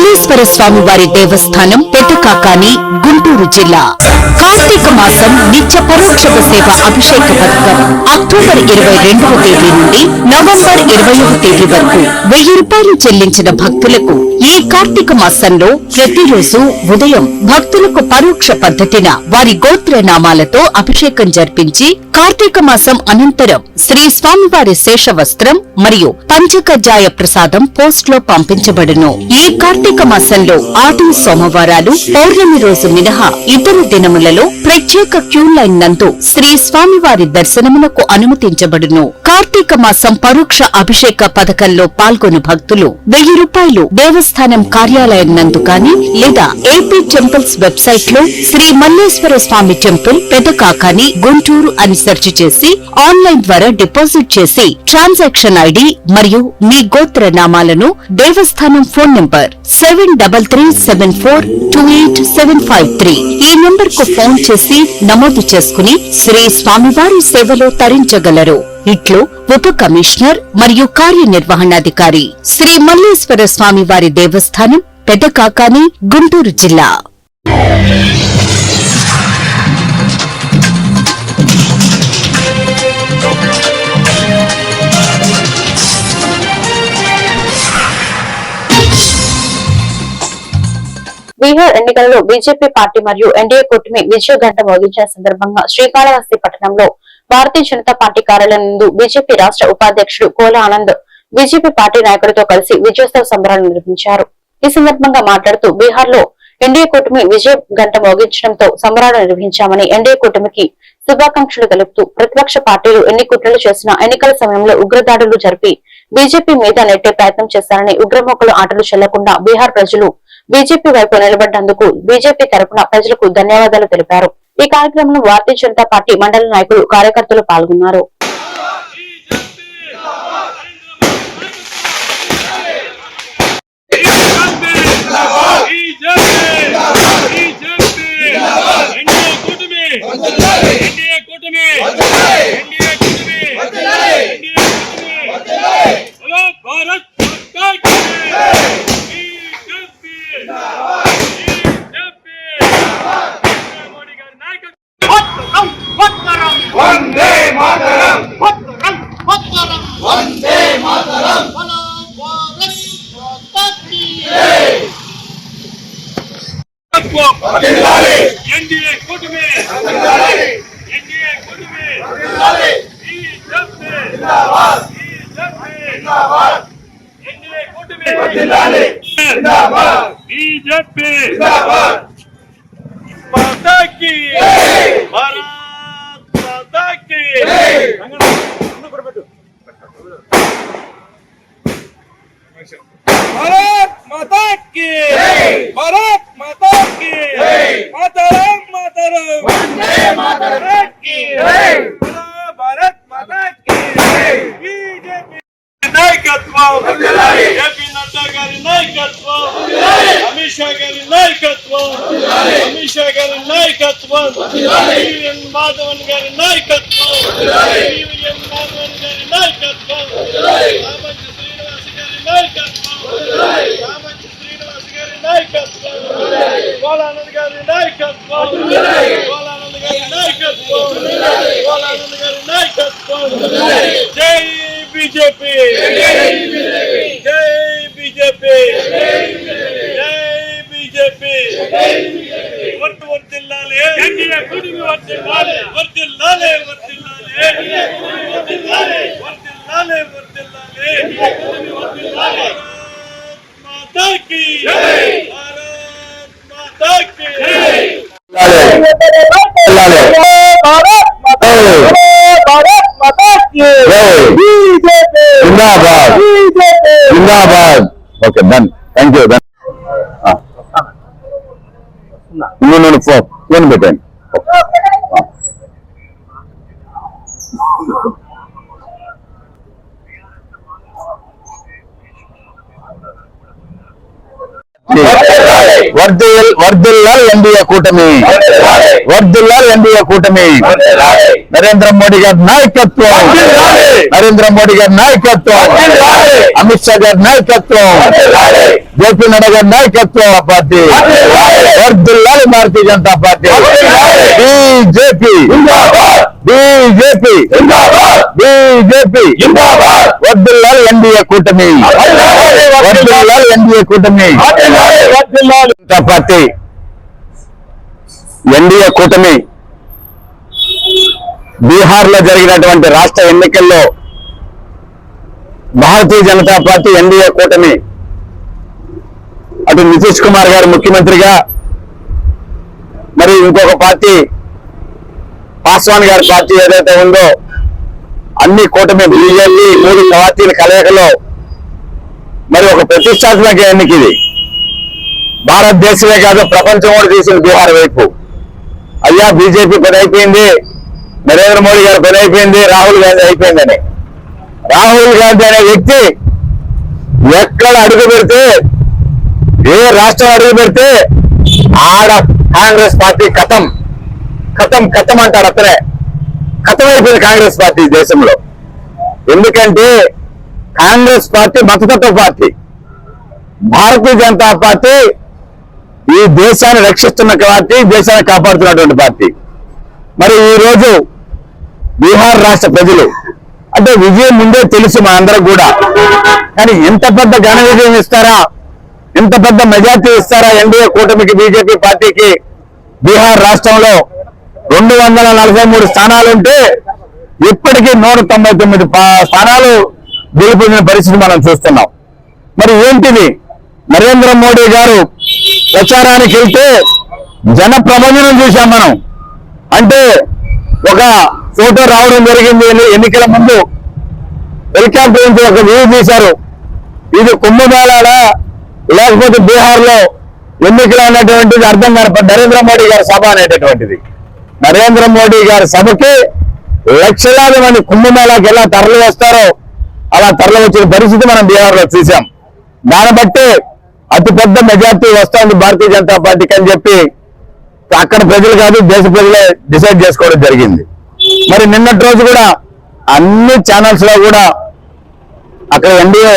మల్లేశ్వర స్వామి వారి దేవస్థానం పెద్దకాకాని గుంటూరు జిల్లా కార్తీక మాసం నిత్య పరోక్షక సేవ అభిషేక పథకం అక్టోబర్ 22వ తేదీ నుండి నవంబర్ 20వ తేదీ వరకు 1000 రూపాయలు చెల్లించిన భక్తులకు ఈ కార్తీక మాసంలో ప్రతిరోజు ఉదయం భక్తులకు పరోక్ష పద్ధతిన వారి గోత్ర నామాలతో అభిషేకం జరిపించి కార్తీక మాసం అనంతరం శ్రీ స్వామివారి శేష వస్త్రం మరియు పంచకజ్జాయ ప్రసాదం పోస్ట్ లో పంపించబడును। ఈ కార్తీక మాసంలో ఆది సోమవారాలు పౌర్ణమి రోజు మినహా ఇతర దినములలో ప్రత్యేక క్యూ లైన్ నందు శ్రీ స్వామివారి దర్శనమునకు అనుమతించబడును। కార్తీక మాసం పరోక్ష అభిషేక పథకంలో పాల్గొను భక్తులు 1000 రూపాయలు దేవస్థానం కార్యాలయం నందు కాని లేదా ఏపీ టెంపుల్స్ వెబ్సైట్ లో శ్రీ మల్లేశ్వర స్వామి టెంపుల్ పెదకాకాని గుంటూరు అని సెర్చ్ చేసి ఆన్లైన్ ద్వారా డిపాజిట్ చేసి ట్రాన్సాక్షన్ ఐడి మరియు మీ గోత్ర నామాలను దేవస్థానం ఫోన్ నంబర్ 7337428753 ఈ నంబర్ కు ఫోన్ చేసి నమోదు చేసుకుని శ్రీ స్వామివారి సేవలో తరించగలరు। ఇట్లు ఉప కమిషనర్ మరియు కార్యనిర్వహణాధికారి శ్రీ మల్లేశ్వర స్వామి వారి దేవస్థానం పెద్దకాకాని గుంటూరు జిల్లా। బీహార్ ఎన్నికలలో బీజేపీ పార్టీ మరియు ఎన్డీఏ కూటమి విజయ గంట మోగించిన సందర్భంగా శ్రీకాళహస్తి పట్టణంలో భారతీయ జనతా పార్టీ కార్యాలయం నందు బీజేపీ రాష్ట్ర ఉపాధ్యక్షుడు కోలా ఆనంద్ బీజేపీ పార్టీ నాయకులతో కలిసి విజయోత్సవ సంబరాలు నిర్వహించారు। ఈ సందర్భంగా మాట్లాడుతూ బీహార్ లో ఎన్డీఏ కూటమి విజయ గంట మోగించడంతో సంబరాలు నిర్వహించామని ఎన్డీఏ కూటమికి శుభాకాంక్షలు తెలుపుతూ ప్రతిపక్ష పార్టీలు ఎన్ని కుట్రలు చేసినా ఎన్నికల సమయంలో ఉగ్రదాడులు జరిపి బీజేపీ మీద నెట్టే ప్రయత్నం చేశారని ఉగ్రమోకలు ఆటలు చెల్లకుండా బీహార్ ప్రజలు బీజేపీ వైపు నిలబడ్డందుకు బీజేపీ తరపున ప్రజలకు ధన్యవాదాలు తెలిపారు। ఈ కార్యక్రమంలో భారతీయ జనతా పార్టీ మండల నాయకులు కార్యకర్తలు పాల్గొన్నారు। भारत माता की भारत माता की मातरम मातरम वंदे मातरम की भारत माता की बीजेपी नायकत्व जेपी नड्डा गारी नायकत्व अमित शाह गारी नायकत्व अमित शाह गारी नायकत्व वीएन माधवन गारी नायकत्व वीएन माधवन गारी नायकत्व కోలానంద్ గారి నాయకత్వం జై బీజేపీ జై బీజేపీ జై బీజేపీ వర్ధిల్లాలి ఎన్డీఏ కూటమి వర్ధిల్లాలి వర్ధిల్లాలి వర్ధిల్లాలి వర్ధిల్లాలి వర్ధిల్లాలి వర్ధిల్లాలి माता की जय भारत माता की जय भारत माता की जय बीजेपी जिंदाबाद बीजेपी जिंदाबाद okay done thank you done no phone పెట్టండి వర్ధిల్లాలి ఎన్డీఏ కూటమి, వర్ధిల్లాలి ఎన్డీఏ కూటమి. నరేంద్ర మోడీ గారి నాయకత్వం, నరేంద్ర మోడీ గారి నాయకత్వం, అమిత్ షా గారి నాయకత్వం, జేపీ నడ్డా గారి నాయకత్వం పార్టీ. వర్ధిల్లాలి Bharatiya Janata party. BJP BJP BJP. వర్ధిల్లాలి ఎన్డీఏ కూటమి, వర్ధిల్లాలి ఎన్డీఏ కూటమి. జనతా పార్టీ ఎన్డీఏ కూటమి బీహార్ లో జరిగినటువంటి రాష్ట్ర ఎన్నికల్లో భారతీయ జనతా పార్టీ ఎన్డీఏ కూటమి అటు నితీష్ కుమార్ గారు ముఖ్యమంత్రిగా, మరి ఇంకొక పార్టీ పాస్వాన్ గారి పార్టీ ఏదైతే ఉందో అన్ని కూటమి బీజేపీ 3 పార్టీల కలయికలో మరి ఒక ప్రతిష్టాత్మక ఎన్నిక ఇది. భారతదేశమే కాదు ప్రపంచం కూడా తీసింది బీహార్ వైపు. అయ్యా బీజేపీ పని అయిపోయింది, నరేంద్ర మోడీ గారి పని అయిపోయింది, రాహుల్ గాంధీ అయిపోయిందని. రాహుల్ గాంధీ అనే వ్యక్తి ఎక్కడ అడుగు పెడితే, ఏ రాష్ట్రం అడుగు పెడితే ఆడ కాంగ్రెస్ పార్టీ కథం కథం కథం అంటాడు. అతనే కథం అయిపోయింది కాంగ్రెస్ పార్టీ దేశంలో. ఎందుకంటే కాంగ్రెస్ పార్టీ మతతత్వ పార్టీ, భారతీయ జనతా పార్టీ ఈ దేశాన్ని రక్షిస్తున్న పార్టీ, దేశాన్ని కాపాడుతున్నటువంటి పార్టీ. మరి ఈ రోజు బీహార్ రాష్ట్ర ప్రజలు అంటే విజయం ముందే తెలుసు మా అందరూ కూడా, కానీ ఎంత పెద్ద ఘన విజయం ఇస్తారా, ఎంత పెద్ద మెజార్టీ ఇస్తారా ఎన్డీఏ కూటమికి, బీజేపీ పార్టీకి? బీహార్ రాష్ట్రంలో 243 స్థానాలుంటే ఇప్పటికీ 199 స్థానాలు గెలుపొందిన పరిస్థితి మనం చూస్తున్నాం. మరి ఏంటిది? నరేంద్ర మోడీ గారు ప్రచారానికి వెళ్తే జన ప్రబంధనం చూశాం మనం. అంటే ఒక ఫోటో రావడం జరిగింది ఎన్నికల ముందు, హెలికాప్టర్ నుంచి ఒక వ్యూ తీశారు. ఇది కుంభమేళాలా లేకపోతే బీహార్ లో ఎన్నికలు అనేటువంటిది అర్థం కాని నరేంద్ర మోడీ గారి సభ అనేటటువంటిది. నరేంద్ర మోడీ గారి సభకి లక్షలాది మంది కుంభమేళాకి ఎలా తరలి వస్తారో అలా తరలి వచ్చిన పరిస్థితి మనం బీహార్ లో చూసాం. దాన్ని బట్టి అతిపెద్ద మెజార్టీ వస్తోంది భారతీయ జనతా పార్టీకి అని చెప్పి అక్కడ ప్రజలు కాదు దేశ ప్రజలే డిసైడ్ చేసుకోవడం జరిగింది. మరి నిన్నటి రోజు కూడా అన్ని ఛానల్స్ లో కూడా అక్కడ ఎన్డీఏ